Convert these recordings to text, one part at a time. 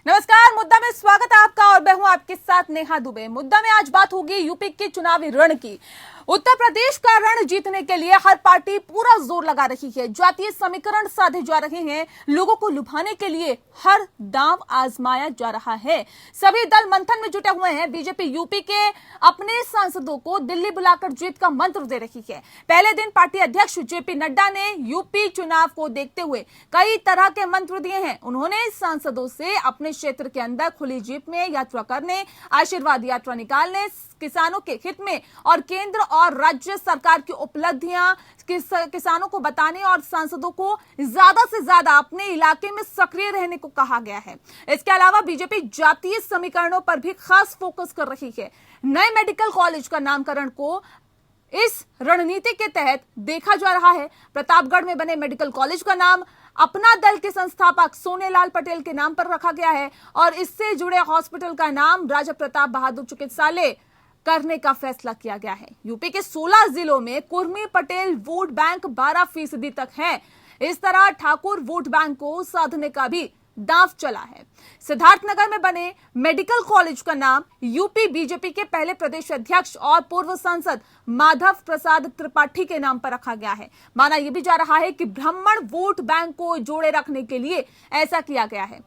नमस्कार, मुद्दा में स्वागत है आपका और मैं हूं आपके साथ नेहा दुबे। मुद्दा में आज बात होगी यूपी के चुनावी रण की। उत्तर प्रदेश का रण जीतने के लिए हर पार्टी पूरा जोर लगा रही है, जातीय समीकरण साधे जा रहे हैं, लोगों को लुभाने के लिए हर दांव आजमाया जा रहा है। सभी दल मंथन में जुटे हुए हैं। बीजेपी यूपी के अपने सांसदों को दिल्ली बुलाकर जीत का मंत्र दे रही है। पहले दिन पार्टी अध्यक्ष जेपी नड्डा ने यूपी चुनाव को देखते हुए कई तरह के मंत्र दिए हैं। उन्होंने सांसदों से अपने क्षेत्र के अंदर खुली जीप में यात्रा करने, आशीर्वाद यात्रा निकालने, किसानों के हित में और केंद्र और राज्य सरकार की उपलब्धियां किसानों को बताने और सांसदों को ज्यादा से ज्यादा अपने इलाके में सक्रिय रहने को कहा गया है। इसके अलावा बीजेपी जातीय समीकरणों पर भी खास फोकस कर रही है। नए मेडिकल कॉलेज का नामकरण को इस रणनीति के तहत देखा जा रहा है। प्रतापगढ़ में बने मेडिकल कॉलेज का नाम अपना दल के संस्थापक सोनेलाल पटेल के नाम पर रखा गया है और इससे जुड़े हॉस्पिटल का नाम राजा प्रताप बहादुर चिकित्सालय करने का फैसला किया गया है। यूपी के 16 जिलों में कुर्मी पटेल वोट बैंक 12% तक है। इस तरह ठाकुर वोट बैंक को साधने का भी दांव चला है। सिद्धार्थनगर में बने मेडिकल कॉलेज का नाम यूपी बीजेपी के पहले प्रदेश अध्यक्ष और पूर्व सांसद माधव प्रसाद त्रिपाठी के नाम पर रखा गया है। माना यह भी जा रहा है कि ब्राह्मण वोट बैंक को जोड़े रखने के लिए ऐसा किया गया है।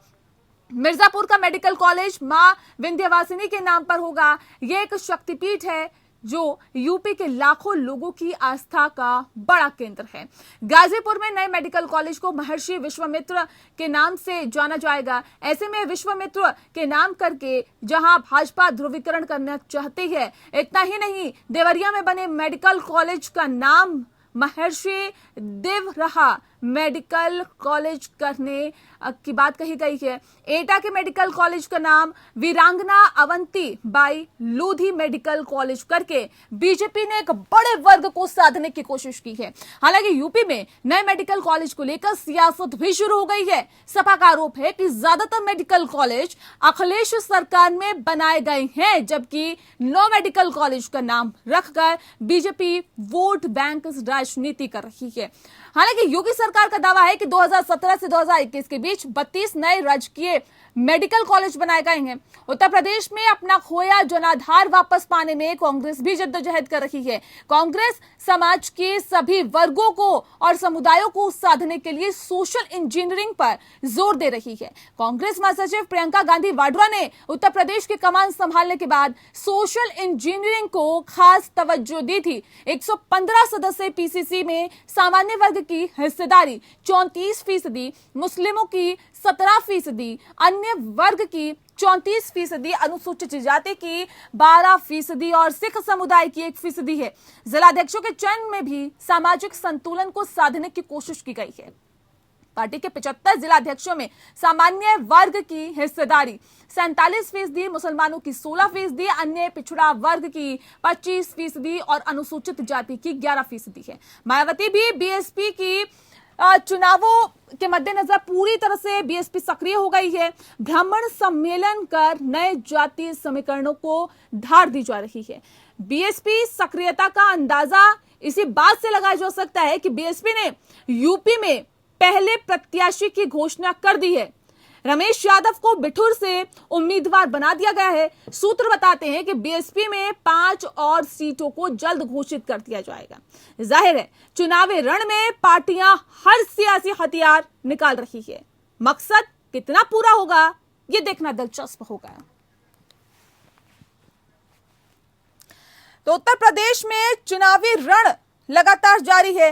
मिर्जापुर का मेडिकल कॉलेज मां विंध्यवासिनी के नाम पर होगा। यह एक शक्तिपीठ है जो यूपी के लाखों लोगों की आस्था का बड़ा केंद्र है। गाजीपुर में नए मेडिकल कॉलेज को महर्षि विश्वामित्र के नाम से जाना जाएगा। ऐसे में विश्वामित्र के नाम करके जहां भाजपा ध्रुवीकरण करना चाहती है। इतना ही नहीं, देवरिया में बने मेडिकल कॉलेज का नाम महर्षि देवरहा मेडिकल कॉलेज करने की बात कही गई है। एटा के मेडिकल कॉलेज का नाम वीरांगना Avanti by Lodhi medical college करके बीजेपी ने एक बड़े वर्ग को साधने की कोशिश की है। हालांकि यूपी में नए मेडिकल कॉलेज को लेकर सियासत भी शुरू हो गई है। सपा का आरोप है कि ज्यादातर मेडिकल कॉलेज अखिलेश सरकार में बनाए गए हैं, जबकि 9 मेडिकल कॉलेज का नाम रखकर बीजेपी वोट बैंक राजनीति कर रही है। हालांकि योगी सरकार का दावा है कि 2017 से 2021 के बीच 32 नए राजकीय मेडिकल कॉलेज बनाए गए हैं। उत्तर प्रदेश में अपना खोया जनाधार वापस पाने में कांग्रेस भी जद्दोजहद कर रही है। कांग्रेस समाज के सभी वर्गों को और समुदायों को साधने के लिए सोशल इंजीनियरिंग पर जोर दे रही है। कांग्रेस महासचिव प्रियंका गांधी वाड्रा ने उत्तर प्रदेश की कमान संभालने के बाद सोशल इंजीनियरिंग को खास तवज्जो दी थी। 115 सदस्य पीसीसी में सामान्य वर्ग की हिस्सेदारी 34%, मुस्लिमों की 17%, अन्य वर्ग की 34%, अनुसूचित जाति की 12% और सिख समुदाय की 1% है। जिलाध्यक्षों के चयन में भी सामाजिक संतुलन को साधने की कोशिश की गई है। पार्टी के 75 जिलाध्यक्षों में सामान्य वर्ग की हिस्सेदारी 47%, मुसलमानों की 16%, अन्य पिछड़ा वर्ग की 25% और अनुसूचित जाति की 11% है। मायावती भी बीएसपी की चुनावों के मद्देनजर पूरी तरह से बीएसपी सक्रिय हो गई है। ब्राह्मण सम्मेलन कर नए जातीय समीकरणों को धार दी जा रही है। बीएसपी सक्रियता का अंदाजा इसी बात से लगाया जा सकता है कि बीएसपी ने यूपी में पहले प्रत्याशी की घोषणा कर दी है। रमेश यादव को बिठूर से उम्मीदवार बना दिया गया है। सूत्र बताते हैं कि बीएसपी में 5 और सीटों को जल्द घोषित कर दिया जाएगा। जाहिर है चुनावी रण में पार्टियां हर सियासी हथियार निकाल रही है। मकसद कितना पूरा होगा ये देखना दिलचस्प होगा। तो उत्तर प्रदेश में चुनावी रण लगातार जारी है।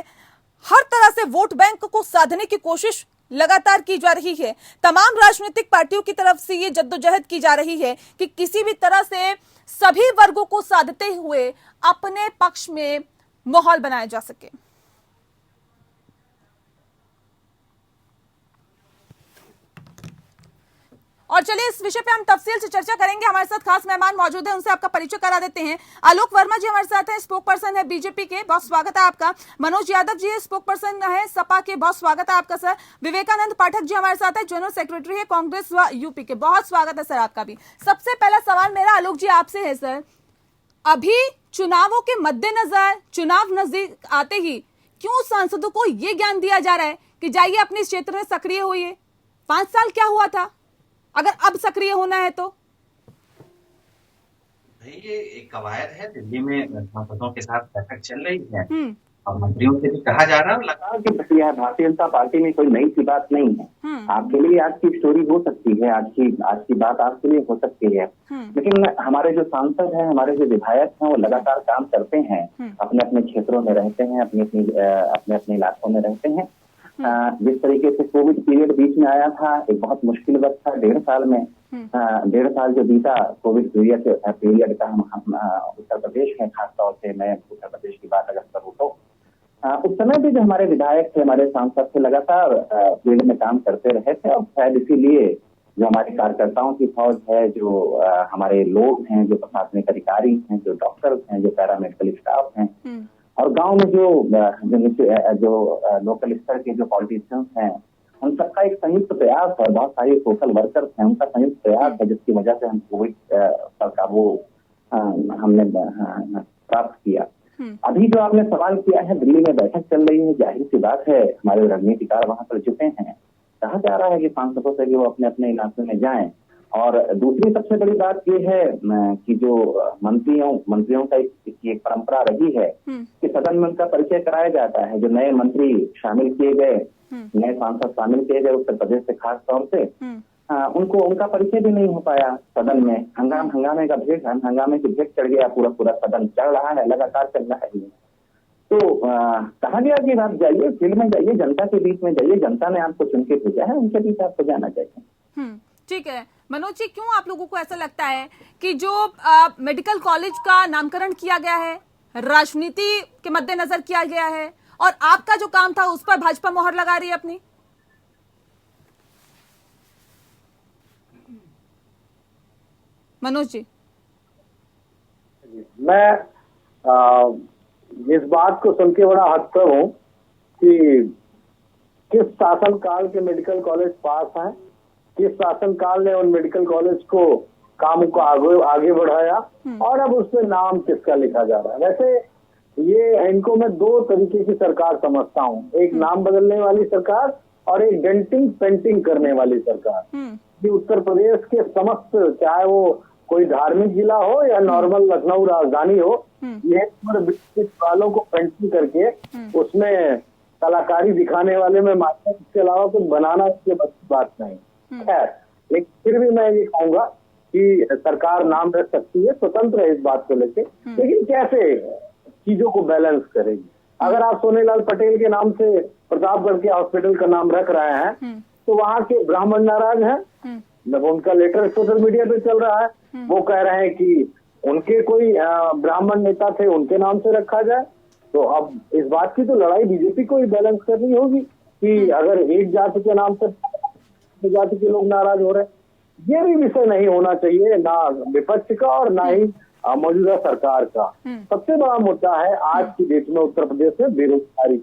हर तरह से वोट बैंक को साधने की कोशिश लगातार की जा रही है। तमाम राजनीतिक पार्टियों की तरफ से ये जद्दोजहद की जा रही है कि किसी भी तरह से सभी वर्गों को साधते हुए अपने पक्ष में माहौल बनाया जा सके। और चलिए इस विषय पे हम तफसील से चर्चा करेंगे। हमारे साथ खास मेहमान मौजूद है, उनसे आपका परिचय करा देते हैं। आलोक वर्मा जी हमारे साथ हैं, स्पोक पर्सन है बीजेपी के, बहुत स्वागत है आपका। मनोज यादव जी स्पोक पर्सन है सपा के, बहुत स्वागत है आपका सर। विवेकानंद पाठक जी हमारे साथ है, जनरल सेक्रेटरी है कांग्रेस व यूपी के, बहुत स्वागत है सर आपका भी। सबसे पहला सवाल मेरा आलोक जी आपसे है सर, अभी चुनावों के मद्देनजर, चुनाव नजदीक आते ही क्यों सांसदों को ये ज्ञान दिया जा रहा है कि जाइए अपने क्षेत्र में सक्रिय होइए? 5 साल क्या हुआ था, अगर अब सक्रिय होना है तो? ये एक कवायद है, दिल्ली में सांसदों के साथ बैठक चल रही है और मंत्रियों से भी कहा जा रहा है लगातार कि भैया भारतीय जनता पार्टी में कोई नई सी बात नहीं है। आपके लिए आज की स्टोरी हो सकती है, आज की बात आपके लिए हो सकती है, लेकिन हमारे जो सांसद हैं, हमारे जो विधायक हैं, वो लगातार काम करते हैं, अपने अपने क्षेत्रों में रहते हैं, अपने अपने इलाकों में रहते हैं। जिस तरीके से कोविड पीरियड बीच में आया था, एक बहुत मुश्किल वक्त था, 1.5 साल में 1.5 साल जो बीता कोविड पीरियड का, हम उत्तर प्रदेश में खासतौर से मैं उत्तर प्रदेश की बात अगर करूँ तो उस समय भी जो हमारे विधायक थे, हमारे सांसद थे, लगातार फील्ड में काम करते रहे थे। और शायद इसीलिए जो हमारे कार्यकर्ताओं की फौज है, जो हमारे लोग हैं, जो प्रशासनिक अधिकारी हैं, जो डॉक्टर्स हैं, जो पैरामेडिकल स्टाफ हैं, और गांव में जो लोकल स्तर के जो पॉलिटिशियंस हैं, उन सबका एक संयुक्त प्रयास है, बहुत सारे सोशल वर्कर्स हैं, उनका संयुक्त प्रयास है, जिसकी वजह से हम कोविड पर काबू हमने प्राप्त किया। अभी जो आपने सवाल किया है, दिल्ली में बैठक चल रही है, जाहिर सी बात है हमारे रणनीतिकार वहां पर जुटे हैं। कहा जा रहा है कि सांसदों से भी वो अपने अपने इलाके में जाएं। और दूसरी सबसे बड़ी बात ये है कि जो मंत्रियों का एक परंपरा रही है कि सदन में उनका परिचय कराया जाता है। जो नए मंत्री शामिल किए गए, नए सांसद शामिल किए गए उत्तर प्रदेश से खास तौर से, उनका परिचय भी नहीं हो पाया सदन में। हंगामे की भेंट चढ़ गया, पूरा सदन चल रहा है, लगातार चल रहा है। तो कहा गया कि आप जाइए, फील्ड में जाइए, जनता के बीच में जाइए, जनता ने आपको चुन के भेजा है, उनके बीच आपको जाना चाहिए। ठीक है मनोज जी, क्यों आप लोगों को ऐसा लगता है कि जो मेडिकल कॉलेज का नामकरण किया गया है, राजनीति के मद्देनजर किया गया है, और आपका जो काम था उस पर भाजपा मोहर लगा रही है अपनी? मनोज जी, मैं इस बात को सुन के बड़ा हतप्रभ हूँ कि किस शासन काल के मेडिकल कॉलेज पास हैं, किस शासन काल ने उन मेडिकल कॉलेज को काम को आगे बढ़ाया, और अब उस पर नाम किसका लिखा जा रहा है। वैसे ये इनको मैं 2 तरीके की सरकार समझता हूँ, एक नाम बदलने वाली सरकार और एक डेंटिंग पेंटिंग करने वाली सरकार। कि उत्तर प्रदेश के समस्त, चाहे वो कोई धार्मिक जिला हो या नॉर्मल लखनऊ राजधानी हो, ये वालों को पेंटिंग करके उसमें कलाकारी दिखाने वाले में मात्र, इसके अलावा कुछ बनाना इसके बात नहीं। खैर, लेकिन फिर भी मैं ये कहूंगा कि सरकार नाम रख सकती है, स्वतंत्र है इस बात को लेके, लेकिन कैसे चीजों को बैलेंस करेगी। अगर आप सोनेलाल पटेल के नाम से प्रतापगढ़ के हॉस्पिटल का नाम रख रहे हैं, तो वहाँ के ब्राह्मण नाराज हैं। उनका लेटर सोशल मीडिया पे चल रहा है, वो कह रहे हैं कि उनके कोई ब्राह्मण नेता थे, उनके नाम से रखा जाए। तो अब इस बात की तो लड़ाई बीजेपी को ही बैलेंस करनी होगी कि अगर एक जाति के नाम से जाति के लोग नाराज हो रहे हैं, ये भी विषय नहीं होना चाहिए, ना विपक्ष का और ना ही मौजूदा सरकार का। सबसे बड़ा मुद्दा है आज की डेट में उत्तर प्रदेश में बेरोजगारी,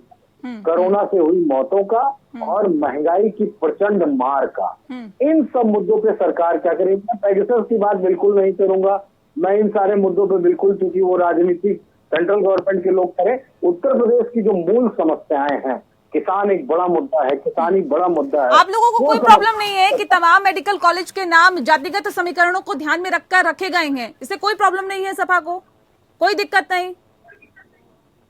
कोरोना से हुई मौतों का और महंगाई की प्रचंड मार का। इन सब मुद्दों पे सरकार क्या करेगी? पेगासस की बात बिल्कुल नहीं करूंगा मैं, इन सारे मुद्दों पे बिल्कुल, क्योंकि वो राजनीतिक सेंट्रल गवर्नमेंट के लोग करें। उत्तर प्रदेश की जो मूल समस्याएं हैं, किसान एक बड़ा मुद्दा है, किसानी बड़ा मुद्दा है। आप लोगों को कोई प्रॉब्लम नहीं है कि तमाम मेडिकल कॉलेज के नाम जातिगत समीकरणों को ध्यान में रखकर रखे गए हैं? इससे कोई प्रॉब्लम नहीं है सपा को, कोई दिक्कत नहीं?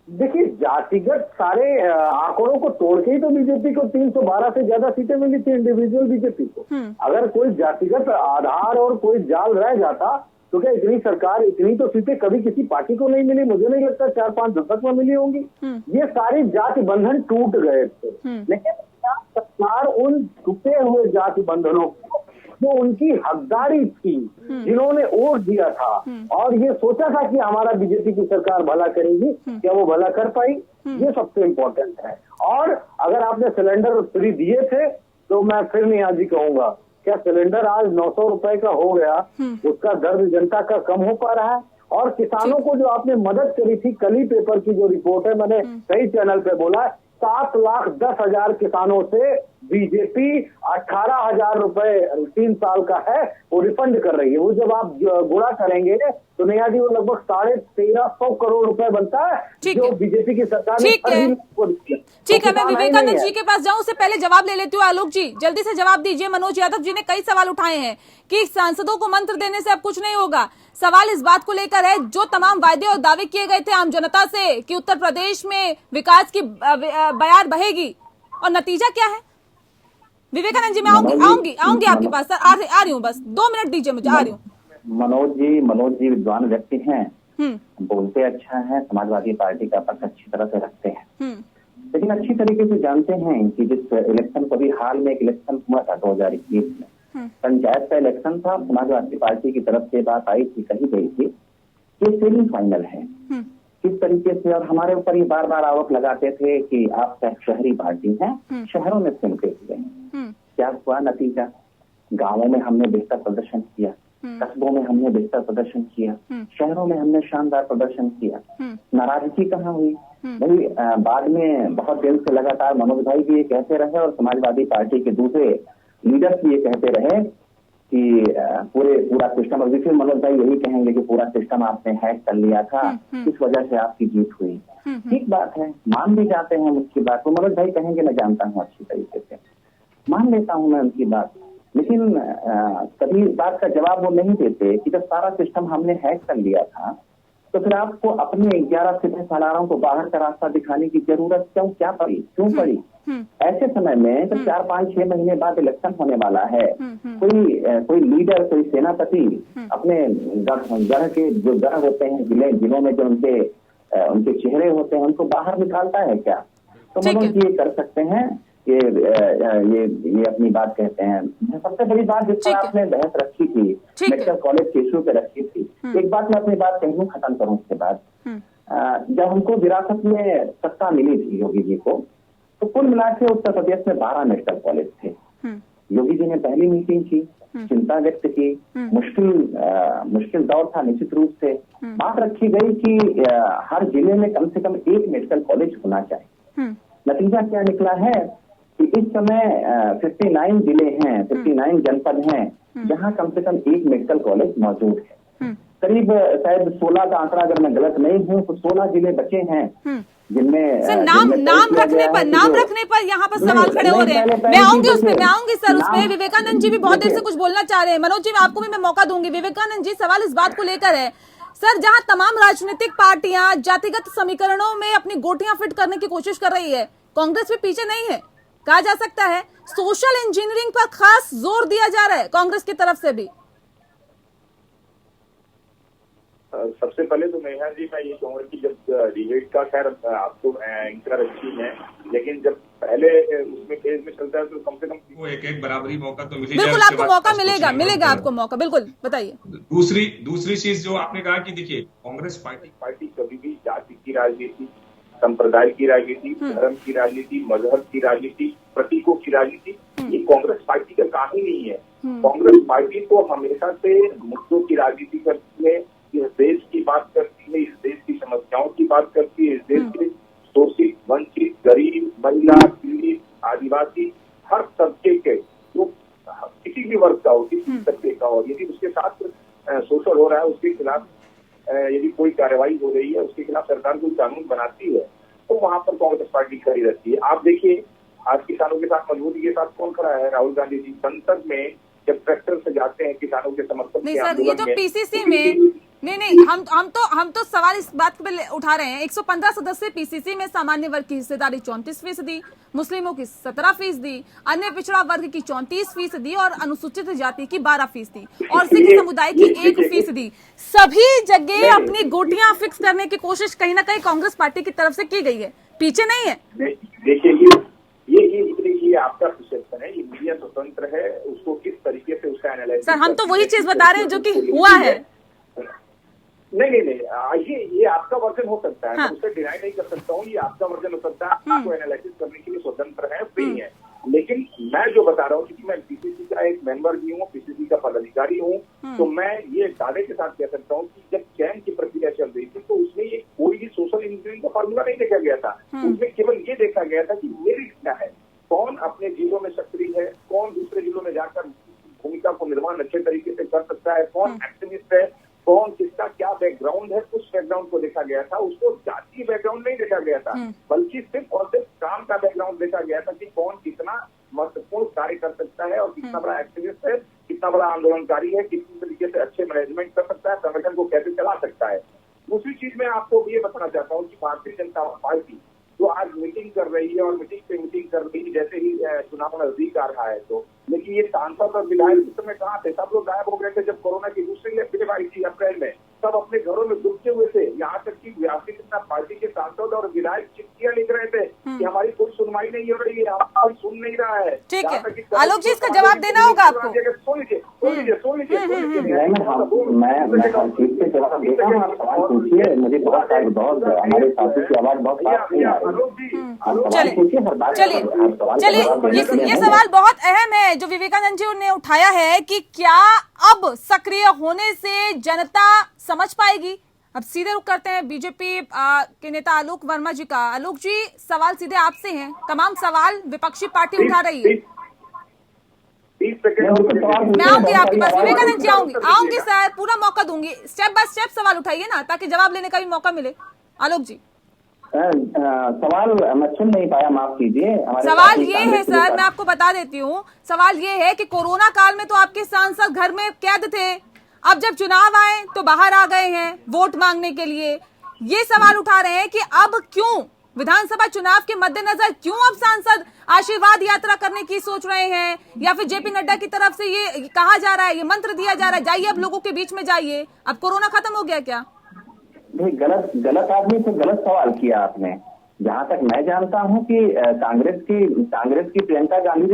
देखिए, जातिगत सारे आंकड़ों को तोड़ के ही तो बीजेपी को 312 से ज्यादा सीटें मिली थी इंडिविजुअल बीजेपी को। अगर कोई जातिगत आधार और कोई जाल रह जाता तो क्या इतनी सरकार, इतनी तो सीटें कभी किसी पार्टी को नहीं मिली। मुझे नहीं लगता 4-5 दशक में मिली होंगी। ये सारे जाति बंधन टूट गए थे, लेकिन सरकार उन टूटे हुए जाति बंधनों को, जो उनकी हकदारी थी, जिन्होंने वोट दिया था और ये सोचा था कि हमारा बीजेपी की सरकार भला करेगी, क्या वो भला कर पाई? ये सबसे इम्पोर्टेंट है। और अगर आपने सिलेंडर फ्री दिए थे तो मैं फिर नियाजी कहूंगा क्या सिलेंडर आज 900 रुपए का हो गया, उसका दर्द जनता का कम हो पा रहा है? और किसानों को जो आपने मदद करी थी, कली पेपर की जो रिपोर्ट है, मैंने कई चैनल पे बोला, 7,10,000 किसानों से बीजेपी 18,000 रुपए 3 साल का है वो रिफंड कर रही है। वो जब आप गुणा करेंगे तो नेहा जी वो लगभग 1350 करोड़ रुपए बनता है जो बीजेपी की सरकार ने ठीक है। मैं विवेकानंद जी के पास जाऊं उससे पहले जवाब ले लेती हूँ। आलोक जी जल्दी से जवाब दीजिए। मनोज यादव जी ने कई सवाल उठाए हैं कि सांसदों को मंत्र देने से अब कुछ नहीं होगा। सवाल इस बात को लेकर है जो तमाम वायदे और दावे किए गए थे आम जनता से कि उत्तर प्रदेश में विकास की बयार बहेगी और नतीजा क्या है? विवेकानंद जी मैं आऊंगी आपके पास सर। आ रही हूँ, बस 2 मिनट दीजिए मुझे, आ रही हूँ। मनोज जी विद्वान व्यक्ति हैं, बोलते अच्छा है, समाजवादी पार्टी का पक्ष अच्छी तरह से रखते हैं, लेकिन अच्छी तरीके से जानते हैं कि जिस इलेक्शन को भी हाल में एक इलेक्शन हुआ था 2021 में पंचायत का इलेक्शन था, समाजवादी पार्टी की तरफ से बात आई थी, कही गई थी कि सेमीफाइनल है किस तरीके से, और हमारे ऊपर ये बार बार आरोप लगाते थे कि आप शहरी पार्टी हैं, शहरों में सिमटे हुए हैं। क्या हुआ नतीजा? गांवों में हमने बेहतर प्रदर्शन किया, कस्बों में हमने बेहतर प्रदर्शन किया, शहरों में हमने शानदार प्रदर्शन किया। नाराजगी कहाँ हुई? भाई बाद में बहुत दिन से लगातार मनोज भाई भी ये कहते रहे और समाजवादी पार्टी के दूसरे लीडर्स भी ये कहते रहे कि पूरा सिस्टम, अभी फिर मनोज भाई यही कहेंगे कि पूरा सिस्टम आपने हैक कर लिया था, इस वजह से आपकी जीत हुई। ठीक बात है, मान भी जाते हैं उसकी बात, तो मनोज भाई कहेंगे मैं जानता हूँ अच्छी तरीके से, मान लेता हूँ मैं उनकी बात, लेकिन कभी इस बात का जवाब वो नहीं देते कि जब सारा सिस्टम हमने हैक कर लिया था तो फिर आपको अपने 11 सिपह सालारों को बाहर का रास्ता दिखाने की जरूरत क्यों पड़ी? ऐसे समय में जब 4, 5, 6 महीने बाद इलेक्शन होने वाला है, कोई लीडर, कोई सेनापति अपने गढ़ के जो गढ़ होते हैं, जिलों में जो उनके चेहरे होते हैं, उनको बाहर निकालता है क्या? तो मनोज जी ये कर सकते हैं, ये अपनी बात कहते हैं। सबसे बड़ी बात जिस पर आपने बहस रखी थी, मेडिकल कॉलेज के इश्यू पे रखी थी, एक बात मैं अपनी बात कहूँ, खत्म करूँ उसके बाद, जब हमको विरासत में सत्ता मिली थी योगी जी को, तो कुल मिला के उत्तर प्रदेश में 12 मेडिकल कॉलेज थे। योगी जी ने पहली मीटिंग की, चिंता व्यक्त की, मुश्किल दौर था, निश्चित रूप से बात रखी गई कि हर जिले में कम से कम एक मेडिकल कॉलेज होना चाहिए। नतीजा क्या निकला है कि इस समय 59 जिले हैं, 59 जनपद हैं जहां कम से कम एक मेडिकल कॉलेज मौजूद है। करीब शायद 16 का आंकड़ा, अगर मैं गलत नहीं हूँ, तो 16 जिले बचे हैं जिनमें नाम रखने पर यहाँ पर सवाल खड़े हो रहे हैं। मैं आऊंगी सर उसमें। विवेकानंद जी भी बहुत देर से कुछ बोलना चाह रहे हैं। मनोज जी आपको भी मैं मौका दूंगी। विवेकानंद जी सवाल इस बात को लेकर है सर, जहां तमाम राजनीतिक पार्टियां जातिगत समीकरणों में अपनी गोटियां फिट करने की कोशिश कर रही है, कांग्रेस भी पीछे नहीं है। कहा जा सकता है सोशल इंजीनियरिंग पर खास जोर दिया जा रहा है कांग्रेस की तरफ से भी। सबसे पहले तो नेहा जी मैं ये कहूँगा कि जब डिबेट का, खैर आप तो एंकर अच्छी हैं, लेकिन जब पहले उसमें केस में चलता है तो कम से कम वो एक बराबरी मौका तो मिलेगा। बिल्कुल आपको मौका मिलेगा आपको मौका, बिल्कुल बताइए। दूसरी चीज जो आपने कहा कि देखिए कांग्रेस पार्टी कभी भी जाति की राजनीति, संप्रदाय की राजनीति, धर्म की राजनीति, मजहब की राजनीति, प्रतीकों की राजनीति, ये कांग्रेस पार्टी का काम ही नहीं है। कांग्रेस पार्टी तो हमेशा से मुद्दों की राजनीति करती है, इस देश की बात करती है, इस देश की समस्याओं की बात करती है, इस देश के शोषित, वंचित, गरीब, महिला, पीड़ित, आदिवासी, हर तबके के, जो किसी भी वर्ग का हो, किसी तबके का हो, यदि उसके साथ शोषण हो रहा है, उसके खिलाफ यदि कोई कार्रवाई हो रही है, उसके खिलाफ सरकार कोई कानून बनाती है, तो वहां पर कांग्रेस पार्टी खड़ी रहती है। आप देखिए आज किसानों के साथ मजबूती के साथ कौन खड़ा है? राहुल गांधी जी संसद में जब ट्रैक्टर से जाते हैं किसानों के समर्थन नहीं सर, ये तो पीसीसी में नहीं हम तो सवाल इस बात पे उठा रहे हैं। 115 सदस्य पीसीसी में सामान्य वर्ग की हिस्सेदारी 34%, मुस्लिमों की 17%, अन्य पिछड़ा वर्ग की 34% और अनुसूचित जाति की 12% और सिख समुदाय की 1%। सभी जगह अपनी गोटियां फिक्स करने की कोशिश कहीं ना कहीं कांग्रेस पार्टी की तरफ से की गई है, पीछे नहीं है। देखिए ये आपका परसेप्शन है, ये मीडिया स्वतंत्र है, उसको किस तरीके से उसका एनालिसिस। सर हम तो वही चीज बता रहे हैं जो कि हुआ है। नहीं, ये आपका वर्जन हो सकता है, मैं उसे डिनाई नहीं कर सकता हूँ, ये आपका वर्जन हो सकता है, आपको एनालिसिस करने के लिए स्वतंत्र है, फ्री है। लेकिन मैं जो बता रहा हूँ, क्योंकि मैं पीसीसी का एक मेंबर भी हूँ, पीसीसी का पदाधिकारी हूँ, तो मैं ये दावे के साथ कह सकता हूँ कि जब चयन की प्रक्रिया चल रही थी तो उसमें ये कोई भी सोशल इंजीनियरिंग का फॉर्मूला नहीं देखा गया था। उसमें केवल ये देखा गया था कि मेरिट क्या है, कौन अपने जिलों में सक्रिय है, कौन दूसरे जिलों में जाकर भूमिका को निर्माण अच्छे तरीके से कर सकता है, कौन एक्टिविस्ट है, कौन किसका क्या बैकग्राउंड है, उस बैकग्राउंड को देखा गया था। उसको जातीय बैकग्राउंड नहीं देखा गया था, बल्कि सिर्फ और सिर्फ काम का बैकग्राउंड देखा गया था कि कौन कितना महत्वपूर्ण कार्य कर सकता है और कितना बड़ा एक्टिविस्ट है, कितना बड़ा आंदोलनकारी है, कितनी तरीके से अच्छे मैनेजमेंट कर सकता है, संगठन को कैसे चला सकता है। दूसरी चीज मैं आपको ये बताना चाहता हूँ कि भारतीय जनता पार्टी जो आज मीटिंग कर रही है और मीटिंग पे मीटिंग कर रही है, जैसे ही चुनाव नजदीक आ रहा है, तो लेकिन ये सांसद और विधायक इस समय कहाँ थे? सब लोग गायब हो गए थे जब कोरोना की दूसरी वेव आई थी अप्रैल में। सब अपने घरों में डूबते हुए थे। यहाँ तक कि भारतीय जनता पार्टी के सांसद और विधायक चिट्ठियां लिख रहे थे कि हमारी कोई सुनवाई नहीं हो रही है, कोई सुन नहीं रहा है। ठीक है, आलोक जी इसका जवाब देना होगा आपको। सुन लीजिए। मैं ठीक से जवाब देता हूँ, आप सवाल पूछिए। मुझे बहुत हमारे साथी की आवाज बहुत साफ नहीं आ चलिए, ये सवाल बहुत अहम है जो विवेकानंद जी ने उठाया है कि क्या अब सक्रिय होने से जनता समझ पाएगी। अब सीधे रुख करते हैं बीजेपी के नेता आलोक वर्मा जी का। आलोक जी, सवाल सीधे आपसे हैं। तमाम सवाल विपक्षी पार्टी उठा रही है। मैं आऊंगी आपके पास, विवेकानंद जी आऊंगी सर, पूरा मौका दूंगी। स्टेप बाय स्टेप सवाल उठाइए ना, ताकि जवाब लेने का भी मौका मिले। आलोक जी, सवाल मैं सुन नहीं पाया, माफ कीजिए। सवाल ये है सर, मैं आपको बता देती हूँ। सवाल ये है कि कोरोना काल में तो आपके सांसद घर में कैद थे, अब जब चुनाव आए तो बाहर आ गए हैं वोट मांगने के लिए। ये सवाल उठा रहे हैं कि अब क्यों विधानसभा चुनाव के मद्देनजर क्यों अब सांसद आशीर्वाद यात्रा करने की सोच रहे हैं, या फिर जेपी नड्डा की तरफ से ये कहा जा रहा है, ये मंत्र दिया जा रहा है, जाइए अब लोगों के बीच में जाइए, अब कोरोना खत्म हो गया क्या? गलत आदमी से गलत सवाल किया आपने। जहां तक मैं जानता हूं कि कांग्रेस की प्रियंका गांधी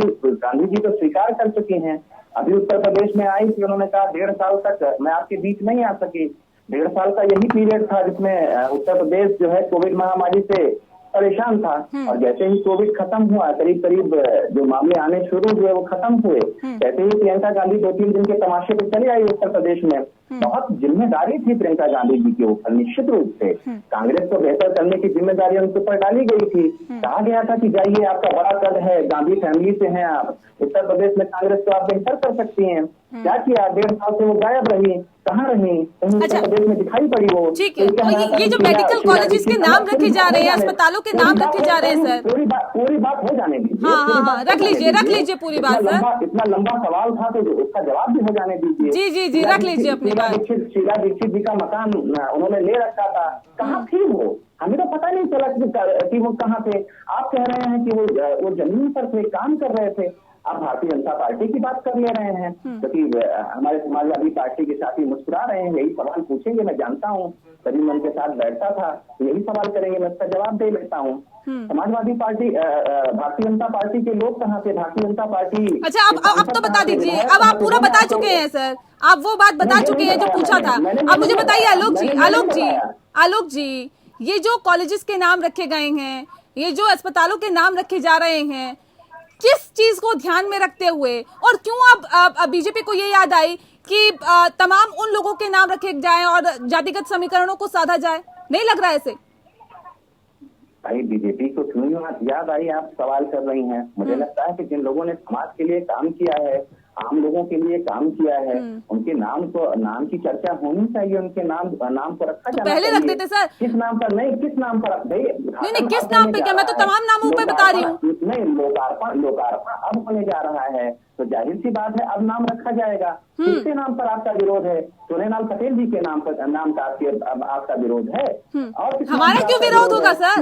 जी तो स्वीकार कर चुकी हैं। अभी उत्तर प्रदेश में आई थी, उन्होंने कहा 1.5 साल तक मैं आपके बीच नहीं आ सकी। 1.5 साल का यही पीरियड था जिसमें उत्तर प्रदेश जो है कोविड महामारी से परेशान था, और जैसे ही कोविड खत्म हुआ, करीब जो मामले आने शुरू हुए वो खत्म हुए, जैसे ही प्रियंका गांधी 2-3 दिन के तमाशे पे चली आई उत्तर प्रदेश में। बहुत जिम्मेदारी थी प्रियंका गांधी जी के ऊपर, निश्चित रूप से कांग्रेस को बेहतर करने की जिम्मेदारी उनके ऊपर डाली गई थी। कहा गया था कि जाइए, आपका बड़ा कद है, गांधी फैमिली से हैं आप, उत्तर प्रदेश में कांग्रेस को आप बेहतर कर सकती हैं। क्या किया? 1.5 साल से वो गायब रही, कहाँ रही? उत्तर प्रदेश में दिखाई पड़ी वो। ठीक है, ये जो मेडिकल कॉलेजेस के नाम रखे जा रहे हैं, अस्पतालों के नाम रखे जा रहे हैं सर, पूरी बात हो जाने दीजिए। हाँ, रख लीजिए पूरी बात सर। इतना लंबा सवाल था तो उसका जवाब भी हो जाने दीजिए। जी, रख लीजिए अपनी बात। शीला दीक्षित जी का मकान उन्होंने ले रखा था, कहाँ थी वो? हमें तो पता नहीं चला कि वो कहाँ थे। आप कह रहे हैं कि वो जमीन पर थे, काम कर रहे थे। आप भारतीय जनता पार्टी की बात कर ले रहे हैं, क्योंकि हमारे समाजवादी पार्टी के साथी मुस्कुरा रहे हैं, यही सवाल पूछेंगे, मैं जानता हूँ। कभी मैं उनके साथ बैठता था, यही सवाल करेंगे, मैं उसका जवाब दे लेता हूँ। समाजवादी पार्टी, भारतीय जनता पार्टी के लोग कहाँ थे? भारतीय जनता पार्टी। अच्छा, अब तो बता दीजिए। अब आप पूरा बता चुके हैं सर, आप वो बात बता चुके हैं जो पूछा था। अब मुझे बताइए आलोक जी, ये जो कॉलेजेस के नाम रखे गए हैं, ये जो अस्पतालों के नाम रखे जा रहे हैं, किस चीज को ध्यान में रखते हुए, और क्यों अब बीजेपी को ये याद आई कि तमाम उन लोगों के नाम रखे जाएं और जातिगत समीकरणों को साधा जाए? नहीं लग रहा है ऐसे? भाई, बीजेपी को क्यों याद आई, आप सवाल कर रही हैं। मुझे लगता है कि जिन लोगों ने समाज के लिए काम किया है, आम लोगों के लिए काम किया है, उनके नाम की चर्चा होनी चाहिए, उनके नाम को रखा जाना पहले रख देते सर। किस नाम पर नहीं, किस नाम पर? नहीं, किस नाम पे क्या? मैं तो तमाम नामों पे बता रही हूँ। नहीं, लोकार्पण अब होने जा रहा है, तो जाहिर सी बात है अब नाम रखा जाएगा। किसके नाम पर आपका विरोध है? सोनेलाल पटेल जी के नाम का आपका विरोध है। और हमारा क्यों विरोध होगा सर?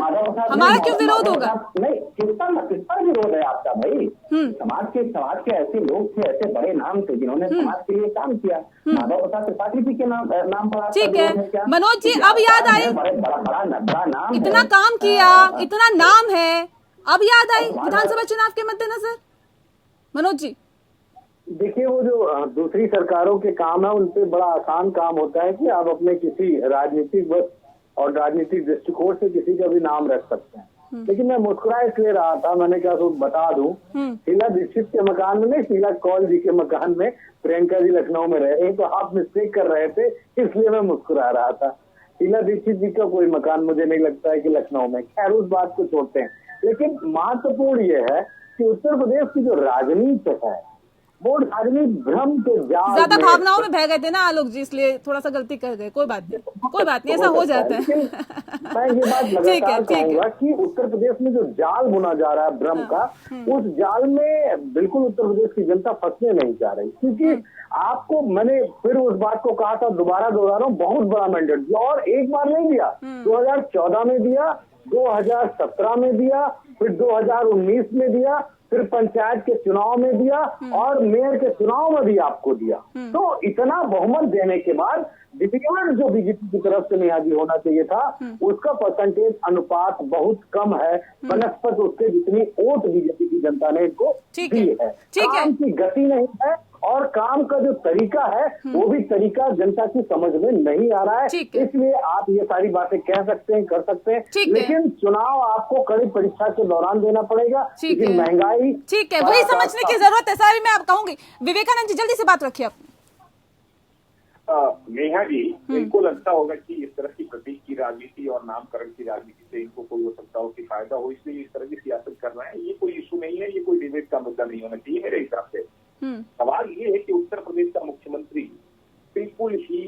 हमारा क्यों विरोध होगा? नहीं, किस पर विरोध है आपका भाई? समाज के ऐसे लोग थे, ऐसे बड़े नाम थे जिन्होंने समाज के लिए काम किया। माधव प्रसाद त्रिपाठी जी के नाम पर ठीक है। मनोज जी, अब याद आई, बड़ा नाम, इतना काम किया, इतना नाम है, अब याद आई विधानसभा चुनाव के मद्देनजर। मनोज जी, देखिए, वो जो दूसरी सरकारों के काम है, उनपे बड़ा आसान काम होता है कि आप अपने किसी राजनीतिक और राजनीतिक दृष्टिकोण से किसी का भी नाम रख सकते हैं। लेकिन मैं मुस्कुरा इसलिए रहा था, मैंने कहा तो बता दूं, शीला दीक्षित के मकान में नहीं, शीला कौल जी के मकान में प्रियंका जी लखनऊ में रह रहे हैं, तो आप मिस्टेक कर रहे थे, इसलिए मैं मुस्कुरा रहा था। शीला दीक्षित जी का कोई मकान मुझे नहीं लगता है कि लखनऊ में। खैर उस बात को छोड़ते हैं, लेकिन महत्वपूर्ण ये है कि उत्तर प्रदेश की जो राजनीति है वो राजनीति भ्रम के जाल ज्यादा भावनाओं में बह गए थे ना आलोक जी, इसलिए थोड़ा सा गलती कर गए। कोई बात नहीं, ऐसा हो जाता है। मैं ये बात लगातार कहूंगा कि उत्तर प्रदेश में जो जाल बुना जा रहा है भ्रम का, उस जाल में बिल्कुल उत्तर प्रदेश की जनता फंसने नहीं जा रही, क्योंकि आपको मैंने फिर उस बात को कहा था, दोबारा दोहरा रहा हूं, बहुत बड़ा मैंडेट दिया और एक बार नहीं दिया, 2014 में दिया, 2017 में दिया, फिर 2019 में दिया, फिर पंचायत के चुनाव में दिया और मेयर के चुनाव में भी आपको दिया। तो इतना बहुमत देने के बाद डिविडेंड जो बीजेपी की तरफ से नियाजी होना चाहिए था, उसका परसेंटेज अनुपात बहुत कम है बनस्पत उसके जितनी वोट बीजेपी की जनता ने इनको दी है। काम की गति नहीं है और काम का जो तरीका है वो भी तरीका जनता की समझ में नहीं आ रहा है। इसलिए आप ये सारी बातें कह सकते हैं, कर सकते हैं, लेकिन चुनाव आपको कड़ी परीक्षा के दौरान देना पड़ेगा, लेकिन महंगाई ठीक है, वही समझने की जरूरत है। सारी मैं आप कहूंगी, विवेकानंद जी जल्दी से बात रखिए आप। नेहा जी, इनको लगता होगा कि इस तरह की प्रतीक की राजनीति और नामकरण की राजनीति से इनको कोई हो सकता हो कि फायदा हो, इसलिए इस तरह की सियासत कर रहे हैं। ये कोई इशू नहीं है, ये कोई डिबेट का मुद्दा नहीं होना चाहिए मेरे हिसाब से। सवाल ये है कि उत्तर प्रदेश का मुख्यमंत्री बिल्कुल ही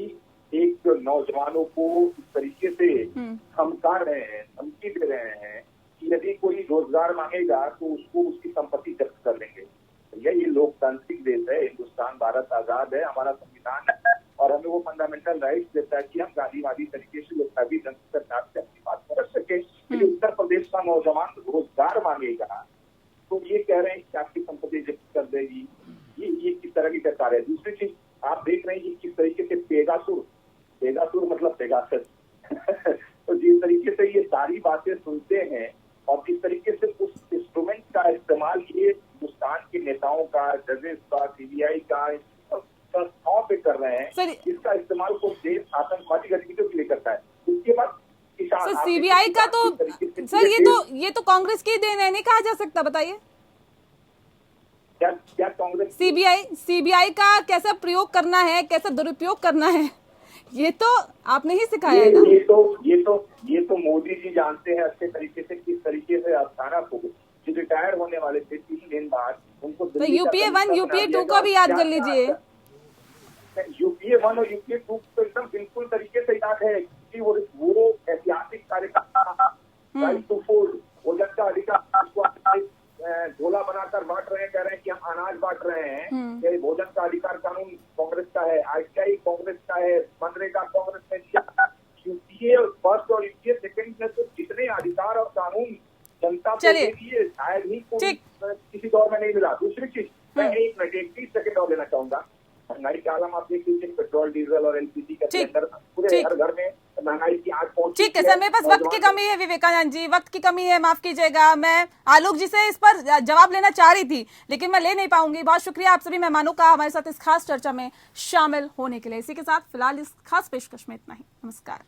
एक नौजवानों को इस तरीके से धमका रहे हैं, धमकी दे रहे हैं कि यदि कोई रोजगार मांगेगा तो उसको उसकी संपत्ति जब्त कर लेंगे। ये लोकतांत्रिक देश है, हिंदुस्तान, भारत आजाद है, हमारा संविधान है और हमें वो फंडामेंटल राइट्स देता है कि हम गांधीवादी तरीके से लोकतांत्रिक सरकार से अपनी बात कर सके। यदि उत्तर प्रदेश का नौजवान रोजगार मांगेगा तो ये कह रहे हैं कि आपकी संपत्ति जब्त कर देगी। ये किस तरह की सरकार है। दूसरी चीज आप देख रहे हैं कि किस तरीके से पेगासुर मतलब पेगासस तो जिस तरीके से ये सारी बातें सुनते हैं और किस तरीके से उस इंस्ट्रूमेंट का इस्तेमाल ये हिंदुस्तान के नेताओं का, जजेस का, सीबीआई का संस्थाओं पे कर रहे हैं, इसका इस्तेमाल को देश आतंकवादी गतिविधियों के लिए करता है। उसके बाद सीबीआई का तो सर ये तो कांग्रेस की देन है, नहीं कहा जा सकता। बताइए क्या कांग्रेस सीबीआई का कैसा प्रयोग करना है, कैसा दुरुपयोग करना है, ये तो आपने ही सिखाया है ना। ये तो मोदी जी जानते हैं अच्छे तरीके से किस तरीके से अस्थाना को जो रिटायर होने वाले थे 3 दिन बाद उनको तो यूपीए 1 यूपीए 2 का भी याद कर लीजिए। यूपीए 1 और यूपीए 2 तो एकदम बिल्कुल तरीके से याद है कि वो ऐतिहासिक कार्यक्रम राइट टू फूड, भोजन का अधिकार झोला बनाकर बांट रहे हैं, कह रहे हैं कि हम अनाज बांट रहे हैं। ये भोजन का अधिकार कानून कांग्रेस का है, आईटीआई कांग्रेस का है, मनरेगा कांग्रेस ने दिया। यूपीए फर्स्ट और यूपीए सेकंड में तो जितने अधिकार और कानून जनता को दे दिए शायद ही किसी दौर में नहीं मिला। दूसरी चीज मैं 30 सेकंड और लेना चाहूंगा। महंगाई का आलम आप देख लीजिए, पेट्रोल, डीजल और एलपीजी का सिलेंडर पूरे हर घर में महंगाई की आग पहुंची। ठीक है सर, मेरे पास वक्त की कमी है विवेकानंद जी, वक्त की कमी है, माफ कीजिएगा। मैं आलोक जी से इस पर जवाब लेना चाह रही थी लेकिन मैं ले नहीं पाऊंगी। बहुत शुक्रिया आप सभी मेहमानों का हमारे साथ इस खास चर्चा में शामिल होने के लिए। इसी के साथ फिलहाल इस खास पेशकश में इतना ही। नमस्कार।